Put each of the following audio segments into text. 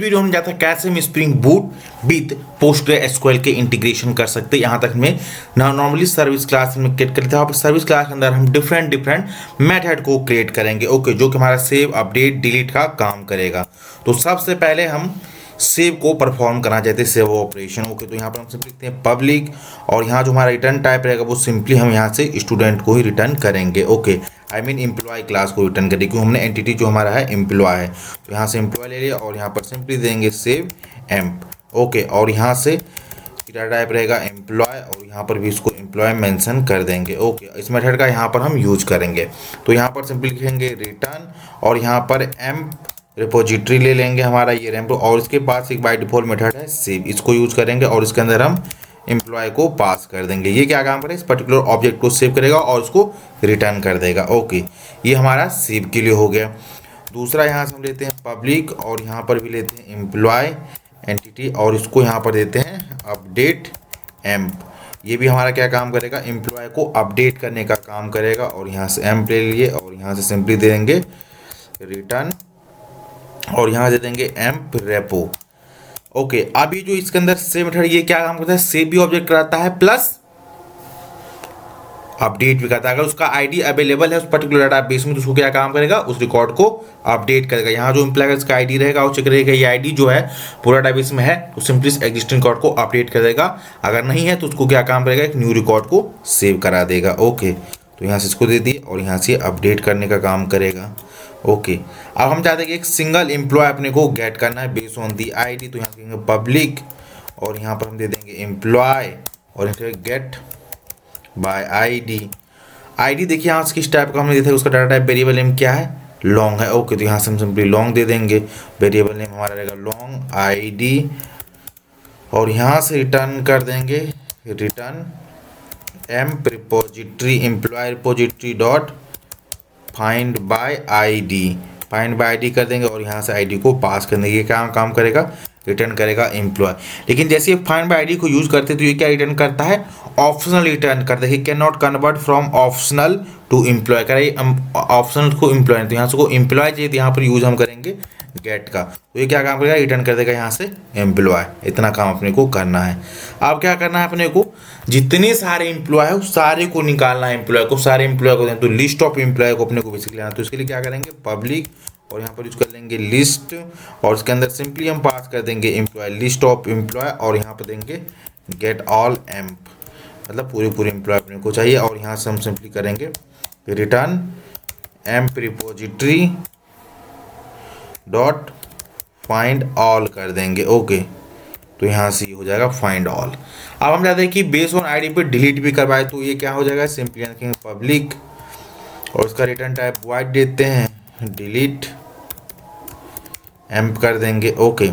Video हम जाता कैसे हम स्प्रिंग बूट विद पोस्टग्रेसक्यूएल के इंटीग्रेशन कर सकते हैं। यहाँ तक में नॉर्मली सर्विस क्लास में क्रिएट करते हैं। सर्विस क्लास के अंदर हम डिफरेंट मेथड को क्रिएट करेंगे, ओके, जो कि हमारा सेव अपडेट डिलीट का काम करेगा। तो सबसे पहले हम सेव को परफॉर्म करना चाहते हैं, सेव ऑपरेशन, ओके। तो यहाँ पर हम सिंपली लिखते हैं पब्लिक, और यहाँ जो हमारा रिटर्न टाइप रहेगा वो सिंपली हम यहाँ से स्टूडेंट को ही रिटर्न करेंगे, okay. I mean employee class को रिटर्न करेंगे, क्योंकि हमने एंटिटी जो हमारा है एम्प्लॉय है। तो यहाँ से एम्प्लॉय ले लिया और यहाँ पर सिंपली देंगे सेव एम्प, ओके। और यहाँ से डाटा टाइप रहेगा एम्प्लॉय, और यहाँ पर भी इसको एम्प्लॉय मेंशन कर देंगे, ओके। इस मेथड का यहाँ पर हम यूज करेंगे। तो यहाँ पर सिंपली लिखेंगे रिटर्न, और यहाँ पर एम्प रिपोजिटरी ले लेंगे हमारा ये रैम्प, और इसके पास एक बाय डिफॉल्ट मेथड है सेव, इसको यूज करेंगे और इसके अंदर हम एम्प्लॉय को पास कर देंगे। ये क्या काम करेगा, इस पर्टिकुलर ऑब्जेक्ट को सेव करेगा और उसको रिटर्न कर देगा, ओके। ये हमारा सेव के लिए हो गया। दूसरा यहाँ से हम लेते हैं पब्लिक, और यहाँ पर भी लेते हैं एम्प्लॉय एंटिटी, और इसको यहाँ पर देते हैं अपडेट एम्प। ये भी हमारा क्या काम करेगा, एम्प्लॉय को अपडेट करने का काम करेगा। और यहाँ से एम्प ले लिए और यहाँ से सिंपली दे देंगे रिटर्न, और यहाँ दे देंगे एम्प रेपो, ओके। अब ये जो इसके अंदर सेव मेथड ये क्या काम करता है, सेव भी ऑब्जेक्ट कराता है प्लस अपडेट भी करता है। अगर उसका आईडी अवेलेबल है उस पर्टिकुलर डाटाबेस में तो उसको क्या काम करेगा, उस रिकॉर्ड को अपडेट करेगा। यहाँ जो एम्प्लॉय का आईडी रहेगा वो चेक करेगा ये आईडी जो है पूरा डाटाबेस में है, तो सिंपली एग्जिस्टिंग रिकॉर्ड को अपडेट कर देगा। अगर नहीं है तो उसको क्या काम करेगा, एक न्यू रिकॉर्ड को सेव करा देगा, ओके। तो यहाँ से इसको दे दिए और यहाँ से अपडेट करने का काम करेगा, ओके। अब हम चाहते हैं कि एक सिंगल एम्प्लॉय अपने को गेट करना है बेस्ड ऑन दी आईडी, तो यहाँ देंगे पब्लिक, और यहाँ पर हम दे देंगे एम्प्लॉय, और यहाँ गेट बाय आईडी देखिए यहाँ से किस टाइप का हमने दिया था, उसका डाटा टाइप वेरिएबल नेम क्या है, लॉन्ग है, ओके। तो यहाँ से हम सिंपली लॉन्ग दे देंगे, वेरिएबल नेम हमारा रहेगा लॉन्ग आईडी, और यहाँ से रिटर्न कर देंगे return emp repository employ repository dot find by ID कर देंगे, और यहाँ से आईडी को पास कर देंगे। ये क्या काम करेगा, रिटर्न करेगा एम्प्लॉय। लेकिन जैसे फाइंड बाय आईडी को यूज करते तो ये क्या रिटर्न करता है, ऑप्शनल रिटर्न करता है। Can not convert from optional to employ, करे ऑप्शनल को एम्प्लॉय, तो यहाँ से को एम्प्लॉय चाहिए, यहाँ पर यूज हम करेंगे गेट का। तो ये क्या काम करेगा, रिटर्न कर देगा यहाँ से एम्प्लॉय। इतना काम अपने को करना है। अब क्या करना है अपने को, जितने सारे एम्प्लॉय है उस सारे को निकालना है, एम्प्लॉय को, सारे एम्प्लॉय को दें। तो लिस्ट ऑफ एम्प्लॉय को अपने को बेसिकली लेना, तो इसके लिए क्या करेंगे पब्लिक, और यहाँ पर यूज कर लेंगे लिस्ट, और इसके अंदर सिंपली हम पास कर देंगे एम्प्लॉय लिस्ट ऑफ एम्प्लॉय, और यहाँ पर देंगे गेट ऑल एम्प, मतलब पूरे एम्प्लॉय अपने को चाहिए। और यहाँ से हम सिंपली करेंगे return emp repository dot find all कर देंगे, ओके। तो यहाँ से हो जाएगा फाइंड ऑल। अब हम चाहते हैं कि बेस ऑन आईडी पे डिलीट भी करवाए, तो ये क्या हो जाएगा, सिंपली रखेंगे पब्लिक, और उसका रिटर्न टाइप वाइड देते हैं डिलीट एम्प कर देंगे, ओके।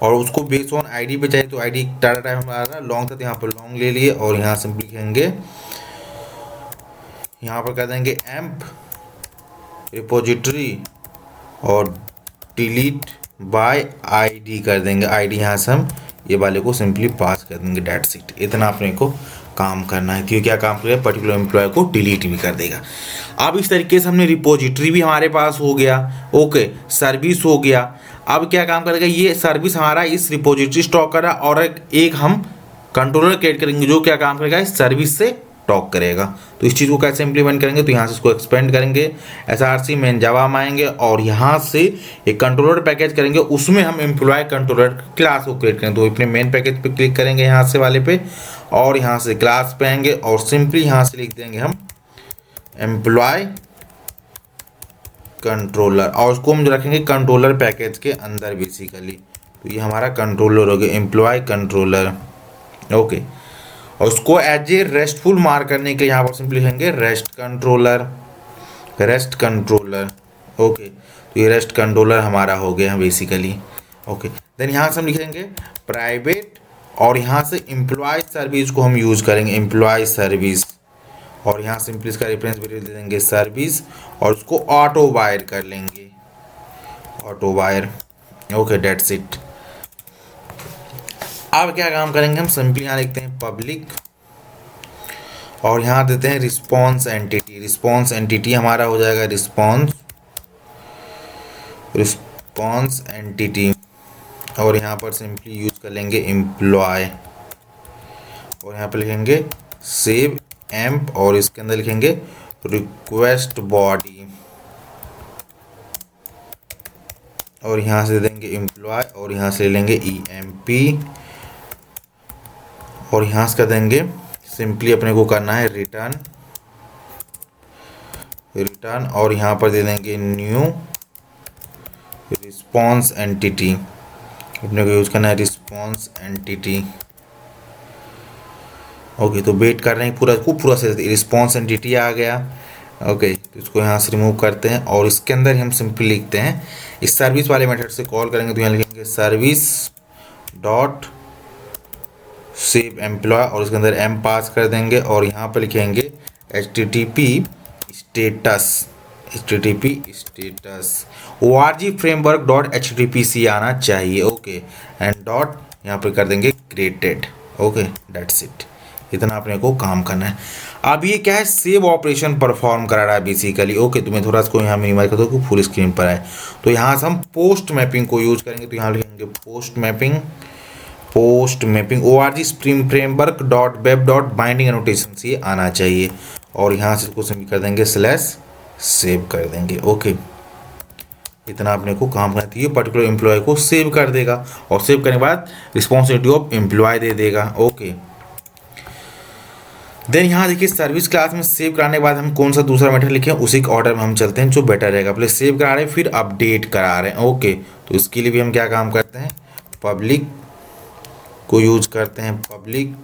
और उसको बेस ऑन आईडी पे चाहिए, तो आईडी डाटा टाइप हमारा लॉन्ग था, तो यहाँ पर लॉन्ग ले लिए, और यहाँ सिंपली लिखेंगे, यहाँ पर कर देंगे एम्प रिपोजिटरी और डिलीट बाय आईडी कर देंगे। आईडी यहाँ से हम ये वाले को सिंपली पास कर देंगे, डेट सीट। इतना अपने को काम करना है, क्योंकि क्या काम करेगा, पर्टिकुलर एम्प्लॉय को डिलीट भी कर देगा। अब इस तरीके से हमने रिपोजिटरी भी हमारे पास हो गया, ओके, सर्विस हो गया। अब क्या काम करेगा, ये सर्विस हमारा इस रिपोजिटरी स्टॉक करा, और एक हम कंट्रोलर क्रिएट करेंगे जो क्या काम करेगा, इस सर्विस से टॉक करेगा। तो इस चीज़ को कैसे इंप्लीमेंट करेंगे, तो यहाँ से इसको एक्सपेंड करेंगे, SRC मेन जावा में आएंगे, और यहाँ से एक कंट्रोलर पैकेज करेंगे, उसमें हम एम्प्लॉय कंट्रोलर क्लास को क्रिएट करेंगे। तो अपने मेन पैकेज पे क्लिक करेंगे यहाँ से वाले पे, और यहाँ से क्लास पे आएंगे, और सिंपली यहाँ से लिख देंगे हम एम्प्लॉय कंट्रोलर, और उसको हम जो रखेंगे कंट्रोलर पैकेज के अंदर बेसिकली। तो ये हमारा कंट्रोलर हो गया, एम्प्लॉय कंट्रोलर, ओके। और उसको एज ए रेस्टफुल मार्क करने के लिए यहाँ पर सिंपली लिखेंगे रेस्ट कंट्रोलर, ओके। तो ये रेस्ट कंट्रोलर हमारा हो गया बेसिकली, ओके। देन यहाँ से हम लिखेंगे प्राइवेट, और यहाँ से एम्प्लॉय सर्विस को हम यूज करेंगे, एम्प्लॉय सर्विस, और यहाँ सिंपली इसका रेफरेंस वेरिएबल दे देंगे सर्विस, और उसको ऑटो वायर कर लेंगे, auto wire, okay, that's it. अब क्या काम करेंगे, हम सिंपली यहाँ लिखते हैं पब्लिक, और यहाँ देते हैं रिस्पॉन्स एंटिटी हमारा हो जाएगा रिस्पॉन्स रिस्पॉन्स एंटिटी और यहाँ पर सिंपली यूज कर लेंगे एम्प्लॉय और यहाँ पर लिखेंगे सेव एम्प और इसके अंदर लिखेंगे रिक्वेस्ट बॉडी और यहाँ से दे देंगे एम्प्लॉय और यहाँ से ले लेंगे EMP और यहाँ से कर देंगे सिंपली अपने को करना है रिटर्न और यहाँ पर दे देंगे न्यू रिस्पॉन्स एंटिटी, अपने को यूज़ करना है रिस्पॉन्स एंटिटी। ओके, तो वेट कर रहे हैं पूरा से रिस्पॉन्स एंटिटी आ गया। ओके, तो इसको यहाँ से रिमूव करते हैं और इसके अंदर हम सिंपली लिखते हैं इस सर्विस वाले मेथड से कॉल करेंगे तो यहाँ लिखेंगे सर्विस डॉट सेव एम्प्लॉय और इसके अंदर एम पास कर देंगे और यहाँ पर लिखेंगे HTTP status org framework .htpc आना चाहिए। ओके, एंड डॉट यहाँ पर कर देंगे क्रिएटेड। ओके, दैट्स इट, इतना अपने को काम करना है। अब ये क्या है, सेव ऑपरेशन परफॉर्म करा रहा है बेसिकली। ओके, तो मैं थोड़ा इसको यहाँ मिनिमाइज कर दूँ कि फुल स्क्रीन पर आए। तो यहाँ से हम पोस्ट मैपिंग को यूज करेंगे तो यहाँ लिखेंगे post mapping org stream framework .web.binding annotation से आना चाहिए और यहाँ से इसको सिंपली कर देंगे स्लैश सेव कर देंगे। ओके, इतना अपने को काम करना चाहिए। पर्टिकुलर एम्प्लॉय को सेव कर देगा और सेव करने के बाद रिस्पॉन्सिबिलिटी ऑफ एम्प्लॉय दे देगा। ओके, देन यहाँ देखिए सर्विस क्लास में सेव कराने के बाद हम कौन सा दूसरा मेथड लिखें, उसी के ऑर्डर में हम चलते हैं जो बेटर रहेगा। पहले सेव करा रहे हैं फिर अपडेट करा रहे हैं। ओके, तो इसके लिए भी हम क्या काम करते हैं, पब्लिक को यूज करते हैं, पब्लिक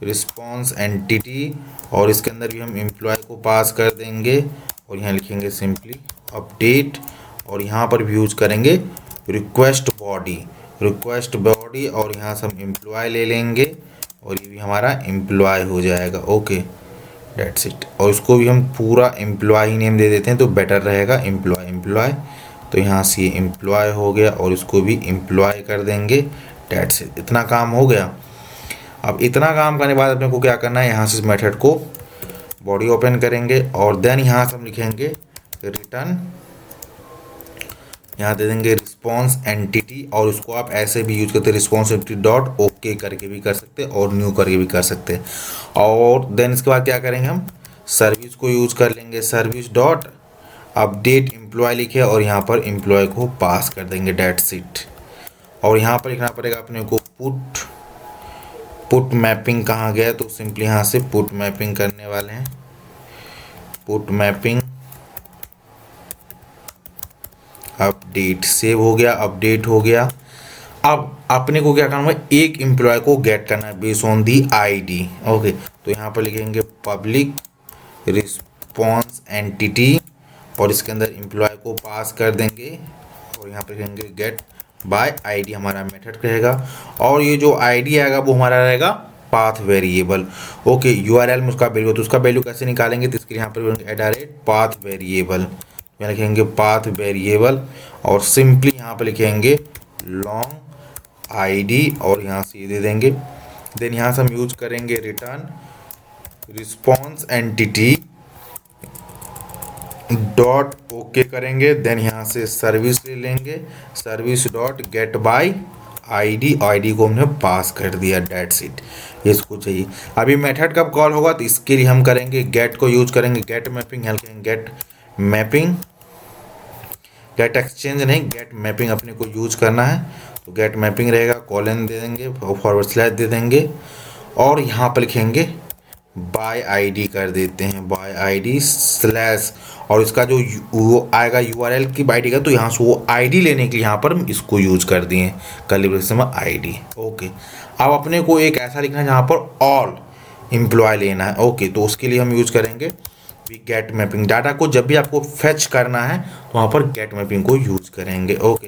रिस्पॉन्स एंटिटी और इसके अंदर भी हम एम्प्लॉय को पास कर देंगे और यहाँ लिखेंगे सिंपली अपडेट और यहाँ पर भी यूज करेंगे रिक्वेस्ट बॉडी और यहाँ से हम एम्प्लॉय ले लेंगे और ये भी हमारा एम्प्लॉय हो जाएगा। ओके, डेट्स इट, और उसको भी हम पूरा एम्प्लॉय ही नेम दे देते हैं तो बेटर रहेगा, एम्प्लॉय। तो यहाँ से ये एम्प्लॉय हो गया और इसको भी एम्प्लॉय कर देंगे। डेट्स इट, इतना काम हो गया। अब इतना काम करने के बाद अपने को क्या करना है, यहाँ से इस मेथड को बॉडी ओपन करेंगे और देन यहाँ से हम लिखेंगे रिटर्न, यहाँ दे देंगे रिस्पॉन्स एंटिटी और उसको आप ऐसे भी यूज करते हैं रिस्पॉन्स एंटिटी डॉट ओके करके भी कर सकते हैं और न्यू करके भी कर सकते हैं। और देन इसके बाद क्या करेंगे, हम सर्विस को यूज कर लेंगे, सर्विस डॉट अपडेट एम्प्लॉय लिखे और यहाँ पर एम्प्लॉय को पास कर देंगे। डेट्स इट, और यहाँ पर लिखना पड़ेगा अपने को पुट मैपिंग कहाँ गया, तो सिंपली यहाँ से पुट मैपिंग करने वाले हैं, पुट मैपिंग अपडेट, सेव हो गया, अपडेट हो गया। अब अपने को क्या करना है, एक एम्प्लॉय को गेट करना है based on the ID. Okay, तो यहाँ पर लिखेंगे पब्लिक रिस्पॉन्स एंटिटी और इसके अंदर एम्प्लॉय को पास कर देंगे और यहाँ पर लिखेंगे गेट बाय आईडी, हमारा मेथड रहेगा और ये जो आईडी आएगा वो हमारा रहेगा पाथ वेरिएबल। ओके, यूआरएल में उसका वैल्यू, तो उसका वैल्यू कैसे निकालेंगे, तो इसके लिए यहाँ पर पाथ वेरिएबल, यहाँ लिखेंगे पाथ वेरिएबल और सिंपली यहाँ पर लिखेंगे लॉन्ग आईडी और यहाँ से दे देंगे। देन यहाँ से हम यूज करेंगे return response entity dot okay करेंगे। देन यहाँ से सर्विस ले लेंगे, service dot gate bye ID को हमने पास कर दिया। डेट्स इट, ये इसको चाहिए। अभी मेथड कब कॉल होगा, तो इसके लिए हम करेंगे गेट को यूज करेंगे, get mapping, get mapping, get exchange नहीं, गेट मैपिंग अपने को यूज करना है। तो गेट मैपिंग रहेगा, कॉलन दे देंगे, फॉरवर्ड स्लैश दे देंगे और यहाँ पर लिखेंगे बाय आईडी कर देते हैं, बाय आईडी स्लैश और इसका जो वो आएगा यूआरएल की आईडी का, तो यहाँ से वो आईडी लेने के लिए यहाँ पर हम इसको यूज कर दिए कर्ली ब्रैकेट में आईडी। ओके, अब अपने को एक ऐसा लिखना है जहाँ पर ऑल एम्प्लॉय लेना है। ओके, तो उसके लिए हम यूज करेंगे गेट मैपिंग। डाटा को जब भी आपको फेच करना है तो वहाँ पर गेट मैपिंग को यूज करेंगे। ओके,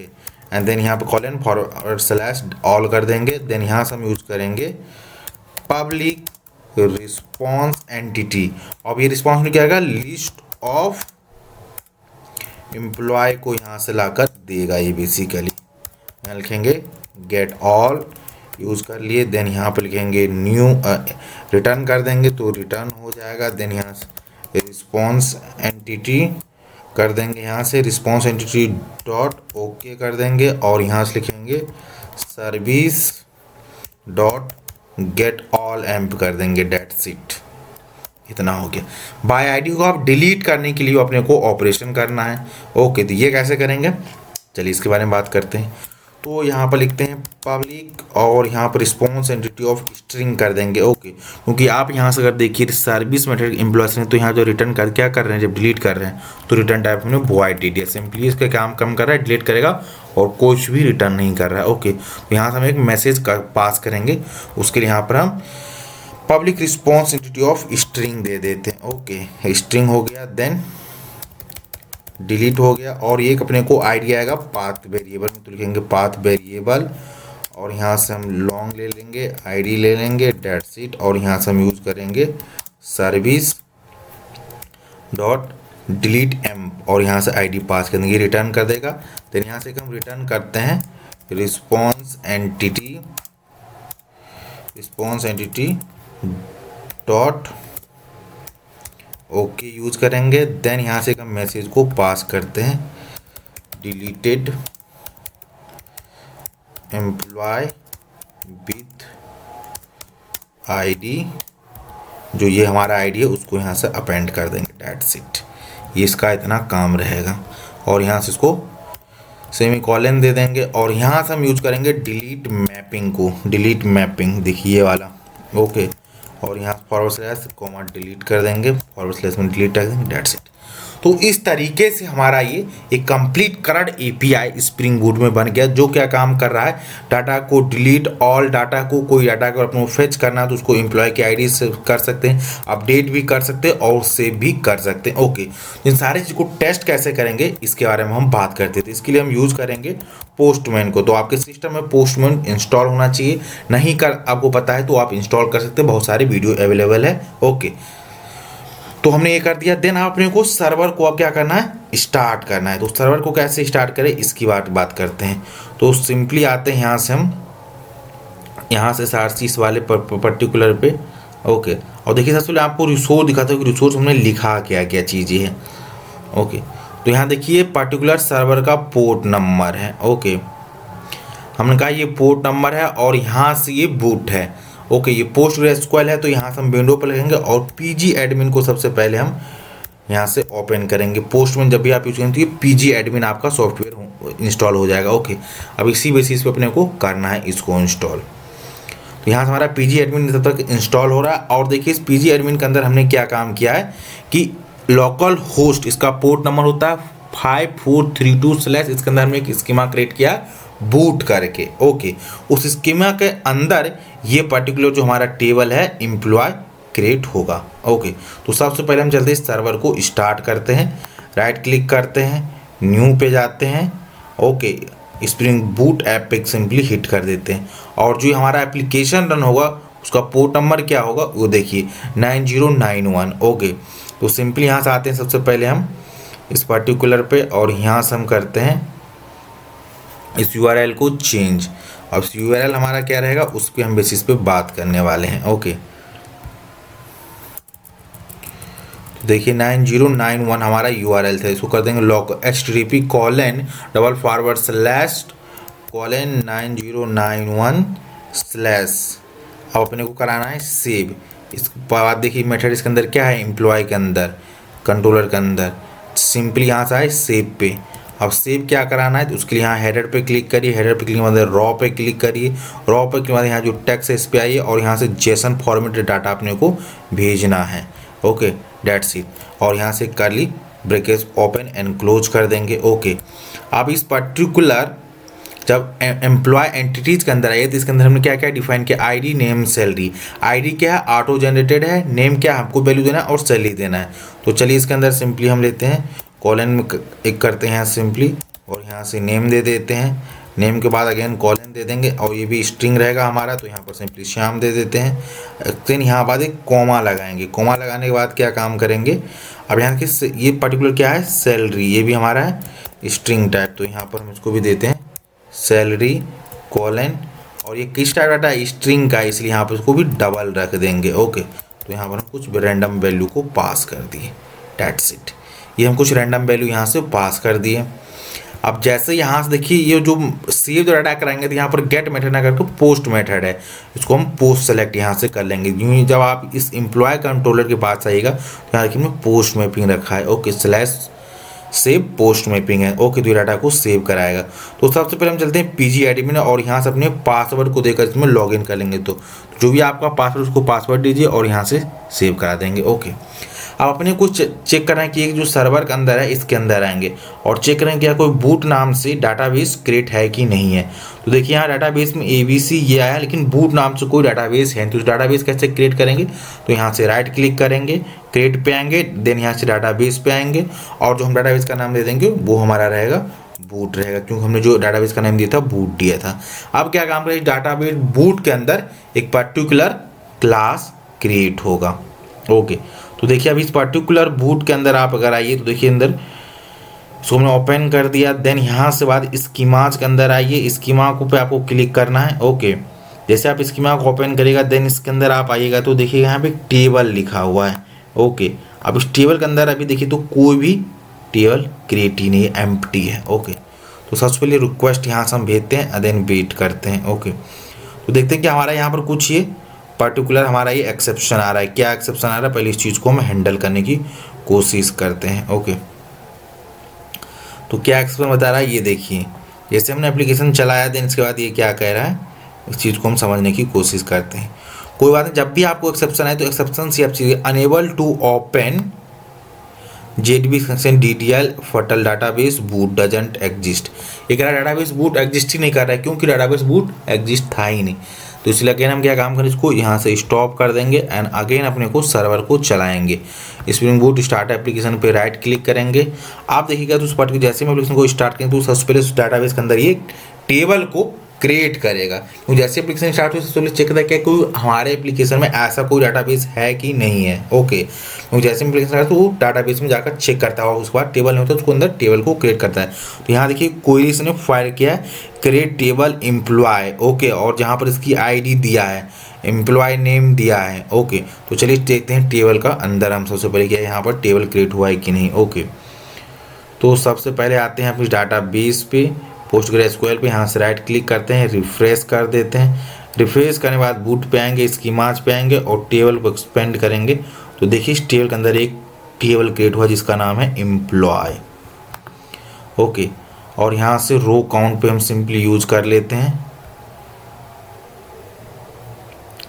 एंड देन यहाँ पर कॉलन फॉरवर्ड स्लैश ऑल कर देंगे। देन यहाँ से हम यूज करेंगे पब्लिक रिस्पॉन्स एंटिटी। अब ये रिस्पॉन्स में क्या आएगा, लिस्ट ऑफ एम्प्लॉय को यहाँ से लाकर देगा ये बेसिकली। यहाँ लिखेंगे गेट ऑल यूज कर लिए। देन यहाँ पर लिखेंगे न्यू रिटर्न कर देंगे तो रिटर्न हो जाएगा। देन यहाँ से रिस्पॉन्स एंटिटी कर देंगे यहाँ से रिस्पॉन्स एंटिटी डॉट ओके कर देंगे और यहाँ से लिखेंगे service dot get all amp कर देंगे। डेट्स इट, इतना हो गया। बाय आईडी को आप डिलीट करने के लिए अपने को ऑपरेशन करना है। ओके, तो ये कैसे करेंगे, चलिए इसके बारे में बात करते हैं। तो यहाँ पर लिखते हैं पब्लिक और यहाँ पर रिस्पॉन्स एंटिटी ऑफ स्ट्रिंग कर देंगे। ओके, क्योंकि आप यहाँ से अगर देखिए सर्विस मेथड एम्प्लॉयज हैं तो यहाँ जो रिटर्न कर क्या कर रहे हैं, जब डिलीट कर रहे हैं तो रिटर्न टाइप हमने वॉइड दे दिया। सिंपली इसका काम कम कर रहा है, डिलीट करेगा और कुछ भी रिटर्न नहीं कर रहा है। ओके, तो यहाँ से हम एक मैसेज पास करेंगे, उसके लिए यहाँ पर हम public response entity of string दे देते हैं। ओके, स्ट्रिंग हो गया, देन डिलीट हो गया और एक अपने को आईडी आएगा पाथ वेरिएबल में, तो लिखेंगे पाथ वेरिएबल और यहाँ से हम लॉन्ग ले लेंगे, आईडी ले लेंगे, डेट्स इट। और यहाँ से हम यूज़ करेंगे सर्विस डॉट डिलीट एम और यहाँ से आईडी पास कर देंगे, रिटर्न कर देगा। देन यहाँ से हम रिटर्न करते हैं response entity dot okay use करेंगे। देन यहाँ से हम मैसेज को पास करते हैं डिलीटेड एम्प्लॉय विथ आईडी, जो ये हमारा आईडी है उसको यहाँ से अपेंड कर देंगे। डेट्स इट, ये इसका इतना काम रहेगा। और यहाँ से इसको सेमीकोलन दे देंगे और यहाँ से हम यूज करेंगे डिलीट मैपिंग को, डिलीट मैपिंग देखिए ये वाला। ओके, और यहाँ फॉरवर्ड स्लैश कॉमा डिलीट कर देंगे, फॉरवर्ड स्लैश में डिलीट कर देंगे। That's it. तो इस तरीके से हमारा ये एक complete current API spring boot में बन गया, जो क्या काम कर रहा है, डाटा को डिलीट, ऑल डाटा को, कोई डाटा को अपने फेच करना है तो उसको एम्प्लॉय की आईडी से कर सकते हैं, अपडेट भी कर सकते हैं और सेव भी कर सकते हैं। ओके, इन सारी चीज़ को टेस्ट कैसे करेंगे इसके बारे में हम बात करते थे। इसके लिए हम यूज़ करेंगे पोस्टमैन को। तो आपके सिस्टम में पोस्टमैन इंस्टॉल होना चाहिए, नहीं कर आपको पता है तो आप इंस्टॉल कर सकते हैं, बहुत सारी वीडियो अवेलेबल है। ओके, तो हमने ये कर दिया। देन अपने को सर्वर को अब क्या करना है, स्टार्ट करना है। तो सर्वर को कैसे स्टार्ट करें इसकी बात करते हैं। तो सिंपली आते हैं यहाँ से, हम यहाँ से सार्सिस वाले पर्टिकुलर पे। ओके, और देखिए सबसे पहले आपको रिसोर्स दिखाता हूँ कि रिसोर्स हमने लिखा क्या क्या चीज़ें हैं। ओके, तो यहाँ देखिए पर्टिकुलर सर्वर का पोर्ट नंबर है। ओके, हमने कहा ये पोर्ट नंबर है और यहाँ से ये बूट है। ओके, ये पोस्टग्रेसक्यूएल है तो यहाँ से हम विंडो पर लगेंगे और पीजी एडमिन को सबसे पहले हम यहाँ से ओपन करेंगे। पोस्टमैन जब भी आप यूज करेंगे तो ये पीजी एडमिन आपका सॉफ्टवेयर इंस्टॉल हो जाएगा। ओके, अब इसी बेसिस पे अपने को करना है इसको इंस्टॉल। तो यहाँ से हमारा पीजी एडमिन तब तक इंस्टॉल हो रहा है। और देखिए इस पीजी एडमिन के अंदर हमने क्या काम किया है कि लोकल होस्ट, इसका पोर्ट नंबर होता है 5432/, इसके अंदर हमने एक स्कीमा क्रिएट किया बूट करके। ओके, उस स्कीमा के अंदर ये पर्टिकुलर जो हमारा टेबल है एम्प्लॉय क्रिएट होगा। ओके, तो सबसे पहले हम जल्दी इस सर्वर को स्टार्ट करते हैं, राइट क्लिक करते हैं, न्यू पे जाते हैं। ओके, स्प्रिंग बूट ऐप पे सिंपली हिट कर देते हैं और जो हमारा एप्लीकेशन रन होगा उसका पोर्ट नंबर क्या होगा वो देखिए 9091। ओके, तो सिंपली यहाँ से आते हैं सबसे पहले हम इस पर्टिकुलर पे और यहाँ से हम करते हैं इस यूआरएल को चेंज। अब यूआरएल हमारा क्या रहेगा उस पर हम बेसिस पे बात करने वाले हैं। ओके, तो देखिए 9091 हमारा यूआरएल था, इसको कर देंगे लॉक http://9091/। अब अपने को कराना है सेव। इसके बाद देखिए मेथड इसके अंदर क्या है, एम्प्लॉय के अंदर, कंट्रोलर के अंदर, सिंपली यहाँ से आए सेव पे। अब सेव क्या कराना है तो उसके लिए यहाँ हेडर पे क्लिक करिए, हेडर पे क्लिक के बाद रॉ पे क्लिक करिए, रॉ पे के बाद यहाँ जो टेक्स्ट है इस पे आइए और यहाँ से जेसन फॉर्मेटेड डाटा अपने को भेजना है। Okay, that's it. और यहाँ से curly bracket open and close कर देंगे। ओके, अब इस पर्टिकुलर जब एम्प्लॉय एंटिटीज के अंदर आइए तो इसके अंदर हमने क्या क्या डिफाइन किया, आईडी, नेम, सैलरी। आईडी क्या है, ऑटो जनरेटेड है, नेम क्या है, हमको वैल्यू देना है और सैलरी देना है। तो चलिए इसके अंदर सिंपली हम लेते हैं कॉलन में एक करते हैं यहाँ सिंपली और यहाँ से नेम दे देते हैं, नेम के बाद अगेन कॉलन दे देंगे और ये भी स्ट्रिंग रहेगा हमारा तो यहाँ पर सिंपली श्याम दे देते हैं। देन यहाँ बाद एक कॉमा लगाएंगे, कॉमा लगाने के बाद क्या काम करेंगे, अब यहाँ के ये पर्टिकुलर क्या है सैलरी, ये भी हमारा है स्ट्रिंग टाइप, तो यहाँ पर हम इसको भी देते हैं सैलरी कॉलन और ये किस टाइप डाटा है स्ट्रिंग का, इसलिए यहाँ पर इसको भी डबल रख देंगे। ओके, तो यहाँ पर हम कुछ रैंडम वैल्यू को पास कर दिए। That's it. ये हम कुछ रैंडम वैल्यू यहाँ से पास कर दिए। अब जैसे यहाँ से देखिए ये जो सेव द डाटा कराएंगे तो यहाँ पर गेट मेथड ना करके पोस्ट मेथड है, इसको हम पोस्ट सेलेक्ट यहाँ से कर लेंगे। यूँ ही जब आप इस एम्प्लॉय कंट्रोलर के पास आइएगा तो यहाँ देखिए हमने पोस्ट मैपिंग रखा है, okay, slash save post mapping है, ओके, तो ये डाटा को सेव कराएगा। तो सबसे पहले हम चलते हैं पीजी एडमिन और यहाँ से अपने पासवर्ड को देकर इसमें लॉगिन कर लेंगे। तो जो भी आपका पासवर्ड उसको पासवर्ड दीजिए और यहाँ से सेव करा देंगे, ओके। अब अपने को चेक करना है कि जो सर्वर के अंदर है इसके अंदर आएंगे और चेक करें क्या कोई बूट नाम से डाटाबेस क्रिएट है कि नहीं है। तो देखिए यहाँ डाटाबेस में ABC ये आया, लेकिन बूट नाम से कोई डाटाबेस है, तो डाटाबेस कैसे क्रिएट करेंगे, तो यहाँ से राइट क्लिक करेंगे, क्रिएट पे आएंगे, देन यहाँ से डाटाबेस पे आएंगे और जो हम डाटाबेस का नाम दे देंगे वो हमारा रहेगा बूट रहेगा, क्योंकि हमने जो डाटाबेस का नाम दिया था बूट दिया था। अब क्या काम करें, डाटाबेस बूट के अंदर एक पर्टिकुलर क्लास क्रिएट होगा, ओके। तो देखिए अब इस पर्टिकुलर बूट के अंदर आप अगर आइए तो देखिए अंदर इसको हमने ओपन कर दिया। देन यहाँ से बाद स्कीमाज के अंदर आइए, स्कीमा को पे आपको क्लिक करना है, ओके। जैसे आप स्कीमा को ओपन करेगा देन इसके अंदर आप आइएगा तो देखिए यहाँ पे टेबल लिखा हुआ है, ओके। अब इस टेबल के अंदर अभी देखिए तो कोई भी टेबल क्रिएट ही नहीं है, एम्प्टी है, ओके। तो सबसे पहले रिक्वेस्ट यहाँ से हम भेजते हैं देन वेट करते हैं, ओके। तो देखते हैं कि हमारा यहाँ पर कुछ ये पर्टिकुलर हमारा ये एक्सेप्शन आ रहा है। क्या एक्सेप्शन आ रहा है, पहले इस चीज़ को हम हैंडल करने की कोशिश करते हैं, ओके। तो क्या एक्सेप्शन बता रहा है ये देखिए, जैसे हमने एप्लीकेशन चलाया देन इसके बाद ये क्या कह रहा है, इस चीज़ को हम समझने की कोशिश करते हैं। कोई बात नहीं, जब भी आपको एक्सेप्शन आए तो एक्सेप्शन से आप चीज़ें unable to open JDB section DDL fatal database boot doesn't exist. ये कह रहा है डाटाबेस बूट एग्जिस्ट ही नहीं कर रहा है, क्योंकि डाटाबेस बूट एग्जिस्ट था ही नहीं। तो इसलिए अगेन हम क्या काम करें, इसको यहाँ से स्टॉप कर देंगे एंड अगेन अपने को सर्वर को चलाएंगे। स्प्रिंग बूट स्टार्ट एप्लीकेशन पे राइट क्लिक करेंगे। आप देखिएगा तो उस पार्ट की जैसे हम एप्लीकेशन को स्टार्ट करेंगे तो सबसे पहले उस डाटाबेस के अंदर ये टेबल को क्रिएट करेगा, क्योंकि जैसे एप्लीकेशन स्टार्ट हो सबसे पहले चेक करता है कि कोई हमारे एप्लीकेशन में ऐसा कोई डाटाबेस है कि नहीं है, ओके। क्योंकि जैसे एप्लीकेशन स्टार्ट तो वो डाटाबेस में जाकर चेक करता है और उसके बाद टेबल में होता है उसको अंदर टेबल को क्रिएट करता है। तो यहाँ देखिए कोई इसने फायर किया है क्रिएट टेबल एम्प्लॉय, ओके, और जहाँ पर इसकी ID दिया है, एम्प्लॉय नेम दिया है, ओके। तो चलिए देखते हैं टेबल का अंदर हम सबसे पहले क्या यहाँ पर टेबल क्रिएट हुआ है कि नहीं, ओके। तो सबसे पहले आते हैं अपनी डाटाबेस पे, PostgreSQL पे, यहाँ से राइट क्लिक करते हैं, रिफ्रेश कर देते हैं। रिफ्रेश करने के बाद बूट पे आएंगे, स्कीमाज पे आएंगे और टेबल को एक्सपेंड करेंगे। तो देखिए इस टेबल के अंदर एक टेबल क्रिएट हुआ जिसका नाम है एम्प्लॉय, ओके। और यहाँ से रो काउंट पे हम सिंपली यूज कर लेते हैं।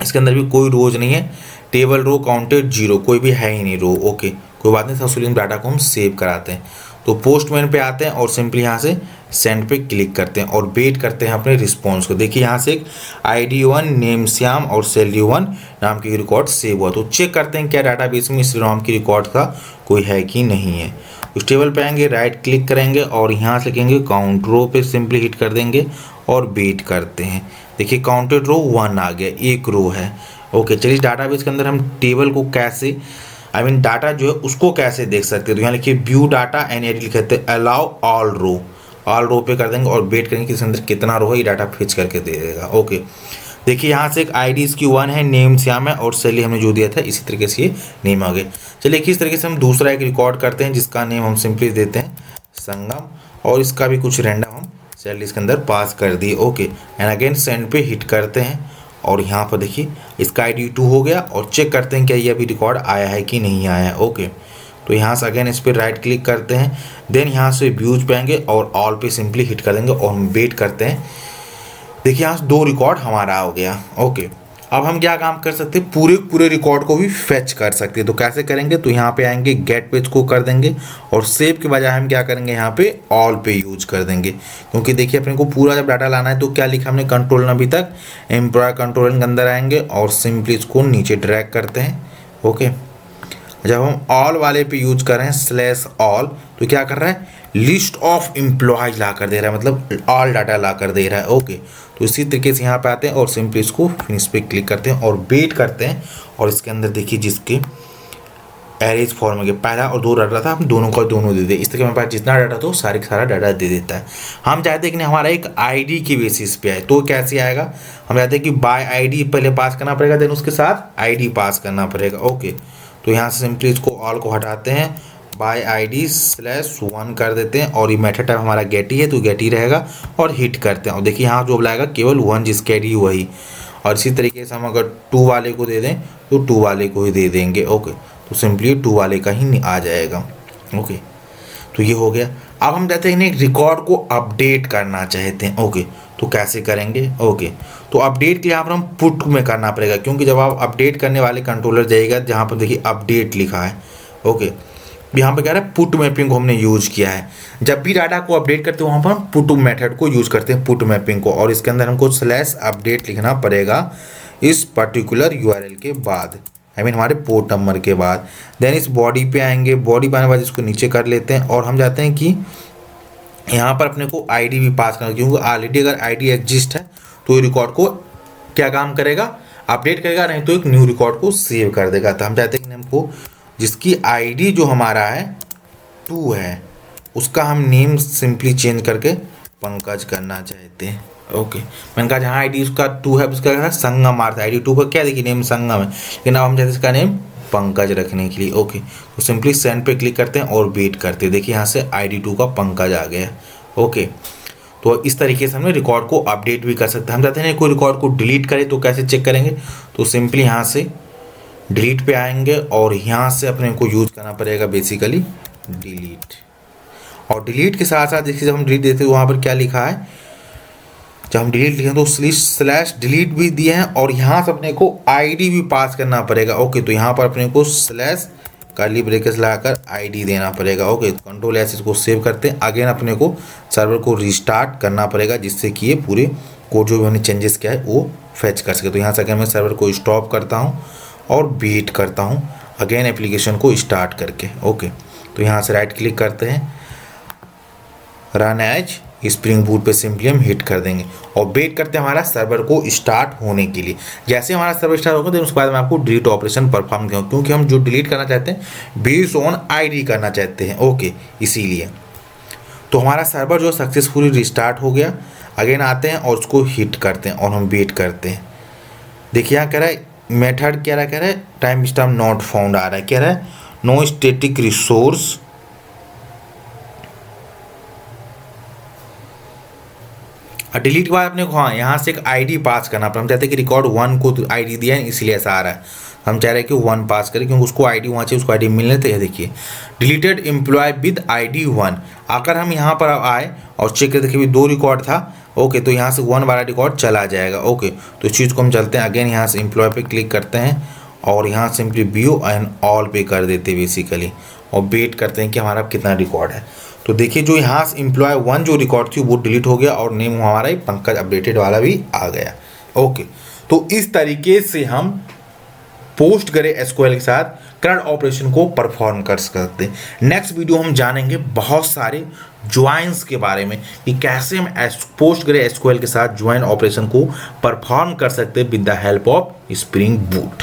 इसके अंदर भी कोई रोज नहीं है, टेबल रो काउंटेड 0, कोई भी है ही नहीं रो, ओके। कोई बात नहीं, सबसे डाटा को हम सेव कराते हैं। तो पोस्टमैन पे आते हैं और सिंपली यहाँ से सेंड पे क्लिक करते हैं और वेट करते हैं अपने रिस्पॉन्स को। देखिए यहाँ से एक ID1 नेम श्याम और सैलरी 1 नाम की रिकॉर्ड सेव हुआ। तो चेक करते हैं क्या डाटाबेस में इस नाम की रिकॉर्ड का कोई है कि नहीं है। उस टेबल पे आएंगे, राइट क्लिक करेंगे और यहाँ से लिखेंगे काउंट रो पे सिंपली हिट कर देंगे और वेट करते हैं। देखिए काउंटेड रो 1 आ गया, एक रो है, ओके। चलिए डाटाबेस के अंदर हम टेबल को कैसे डाटा जो है उसको कैसे देख सकते हैं। तो यहाँ लिखिए व्यू डाटा NAD लिखे थे, अलाउ ऑल रो पे कर देंगे और वेट करेंगे कि इसके अंदर कितना रो है, ये डाटा फिच करके दे देगा, ओके। देखिए यहाँ से एक ID इसकी 1 है, नेम श्याम है और सैलरी हमने जो दिया था इसी तरीके से ये नेम आ गए। चलिए इस तरीके से हम दूसरा एक रिकॉर्ड करते हैं जिसका नेम हम सिंपली देते हैं संगम और इसका भी कुछ रैंडम हम सैलरी इसके अंदर पास कर दिए, ओके। एंड अगेन सेंड पे हिट करते हैं और यहाँ पर देखिए इसका ID 2 हो गया और चेक करते हैं क्या ये अभी रिकॉर्ड आया है कि नहीं आया है, ओके। तो यहाँ से अगेन इस पर राइट क्लिक करते हैं, देन यहाँ से व्यूज पे आएंगे और ऑल पे सिंपली हिट कर देंगे और हम वेट करते हैं। देखिए यहाँ से 2 रिकॉर्ड हमारा हो गया, ओके। अब हम क्या काम कर सकते हैं, पूरे रिकॉर्ड को भी फेच कर सकते हैं। तो कैसे करेंगे, तो यहाँ पे आएंगे, गेट पेज को कर देंगे और सेव के बजाय हम क्या करेंगे, यहाँ पे ऑल पे यूज कर देंगे। क्योंकि देखिए अपने को पूरा जब डाटा लाना है तो क्या लिखा हमने कंट्रोल अभी तक, एम्प्लॉय कंट्रोल के अंदर आएंगे और सिंपली इसको नीचे ड्रैग करते हैं, ओके। जब हम ऑल वाले पे यूज कर रहे हैं स्लैश ऑल, तो क्या कर रहा है, लिस्ट ऑफ एम्प्लॉयज ला कर दे रहा है, मतलब ऑल डाटा ला कर दे रहा है, ओके। तो इसी तरीके से यहाँ पे आते हैं और सिंपली इसको फिनिश पे क्लिक करते हैं और वेट करते हैं। और इसके अंदर देखिए जिसके एरेज फॉर्म के पहला और 2 डाटा था, हम दोनों का दोनों दे दे। इस तरीके मेरे पास जितना डाटा था सारे का सारा डाटा दे देता है। हम चाहते हैं कि हमारा एक ID की बेसिस पे आए, तो कैसे आएगा, हम चाहते हैं कि बाय ID पहले पास करना पड़ेगा, देन उसके साथ ID पास करना पड़ेगा, ओके। तो यहाँ से सिंपली इसको ऑल को हटाते हैं, बाय id/1 कर देते हैं और ये मेथड टाइप हमारा गेट ही है तो गेट ही रहेगा और हिट करते हैं और देखिए यहाँ जो बुलाएगा केवल 1 जिसकी आईडी वही। और इसी तरीके से हम अगर 2 वाले को दे दें तो 2 वाले को ही दे देंगे। ओके, तो सिंपली 2 वाले का ही आ जाएगा। ओके, तो ये हो गया। अब हम चाहते हैं एक रिकॉर्ड को अपडेट करना चाहते हैं। ओके, तो कैसे करेंगे? ओके, तो अपडेट के यहाँ पर हम पुट में करना पड़ेगा, क्योंकि जब आप अपडेट करने वाले कंट्रोलर जाइएगा जहाँ पर देखिए अपडेट लिखा है। ओके, यहाँ पर कह रहा है पुट मैपिंग को हमने यूज किया है। जब भी डाटा को अपडेट करते हैं वहाँ पर हम पुट मेथड को यूज करते हैं, पुट मैपिंग को, और इसके अंदर हमको /अपडेट लिखना पड़ेगा इस पर्टिकुलर URL के बाद, हमारे पोर्ट नंबर के बाद। देन इस बॉडी पे आएंगे, बॉडी पे आने के बाद इसको नीचे कर लेते हैं और हम चाहते हैं कि यहाँ पर अपने को आईडी भी पास करना, क्योंकि ऑलरेडी अगर आईडी एग्जिस्ट है तो ये रिकॉर्ड को क्या काम करेगा? अपडेट करेगा, नहीं तो एक न्यू रिकॉर्ड को सेव कर देगा। तो हम चाहते हैं कि हमको जिसकी आईडी जो हमारा है 2 है उसका हम नेम सिंपली चेंज करके पंकज करना चाहते हैं। ओके, मैंने कहा जहाँ आईडी उसका 2 है उसका है संगम अर्थ, आईडी 2 का क्या देखिए नेम संगम है, लेकिन अब हम चाहते हैं इसका नेम पंकज रखने के लिए। ओके, तो सिंपली सेंड पे क्लिक करते हैं और वेट करते हैं। देखिए यहाँ से आईडी 2 का पंकज आ गया। ओके, तो इस तरीके से हमने रिकॉर्ड को अपडेट भी कर सकते हैं। हम चाहते हैं कोई रिकॉर्ड को डिलीट करें तो कैसे चेक करेंगे? तो सिंपली यहाँ से डिलीट पे आएंगे और यहाँ से अपने को यूज करना पड़ेगा बेसिकली डिलीट। और डिलीट के साथ साथ देखिए जब हम डिलीट देते हैं वहाँ पर क्या लिखा है, जब हम डिलीट लिखें तो /डिलीट भी दिए हैं और यहाँ से अपने को आईडी भी पास करना पड़ेगा। ओके, तो यहाँ पर अपने को कर्ली ब्रेकेट्स लगाकर आईडी देना पड़ेगा। ओके, कंट्रोल S इसको सेव करते हैं। अगेन अपने को सर्वर को रिस्टार्ट करना पड़ेगा जिससे कि ये पूरे कोड जो भी हमने चेंजेस किया है वो फेच कर सके। तो यहाँ से अगेन मैं सर्वर को स्टॉप करता हूँ और वेट करता हूँ अगेन एप्लीकेशन को स्टार्ट करके। ओके, तो यहाँ से राइट क्लिक करते हैं, रन एज स्प्रिंग बूट पे सिंपली हम हिट कर देंगे और वेट करते हैं हमारा सर्वर को स्टार्ट होने के लिए। जैसे हमारा सर्वर स्टार्ट होगा तो उसके बाद मैं आपको डिलीट ऑपरेशन परफॉर्म करूँ, क्योंकि हम जो डिलीट करना चाहते हैं बेस्ड ऑन आईडी करना चाहते हैं। ओके, इसीलिए तो हमारा सर्वर जो सक्सेसफुली रिस्टार्ट हो गया। अगेन आते हैं और उसको हिट करते हैं और हम वेट करते हैं। देखिए यहाँ कह रहा है मेथड क्या कह रहा है टाइम स्टैम्प नॉट फाउंड आ रहा है, कह रहा है नो स्टैटिक रिसोर्स। डिलीट के बाद अपने को हाँ यहाँ से एक आईडी पास करना पड़ा। हम चाहते हैं कि रिकॉर्ड 1 को तो आईडी दिया है इसलिए ऐसा आ रहा है। हम चाह रहे हैं कि 1 पास करें क्योंकि उसको आईडी वहाँ चाहिए, उसको आईडी मिलने तो ये देखिए डिलीटेड एम्प्लॉय विद आईडी 1। अगर हम यहाँ पर आए और चेक करें देखिए 2 रिकॉर्ड था। ओके, तो यहाँ से 1 वाला रिकॉर्ड चला जाएगा। ओके, तो इस चीज़ को हम चलते हैं अगेन यहाँ से एम्प्लॉय पे क्लिक करते हैं और यहाँ सिंपली व्यू एंड ऑल पे कर देते हैं बेसिकली और वेट करते हैं कि हमारा कितना रिकॉर्ड है। तो देखिए जो यहाँ से एम्प्लॉय 1 जो रिकॉर्ड थी वो डिलीट हो गया और नेम हमारा ही पंकज अपडेटेड वाला भी आ गया। ओके, तो इस तरीके से हम पोस्ट करें SQL के साथ करंट ऑपरेशन को परफॉर्म कर सकते हैं। नेक्स्ट वीडियो हम जानेंगे बहुत सारे ज्वाइंस के बारे में कि कैसे हम पोस्ट करें SQL के साथ ज्वाइन ऑपरेशन को परफॉर्म कर सकते हैं with the help of spring boot.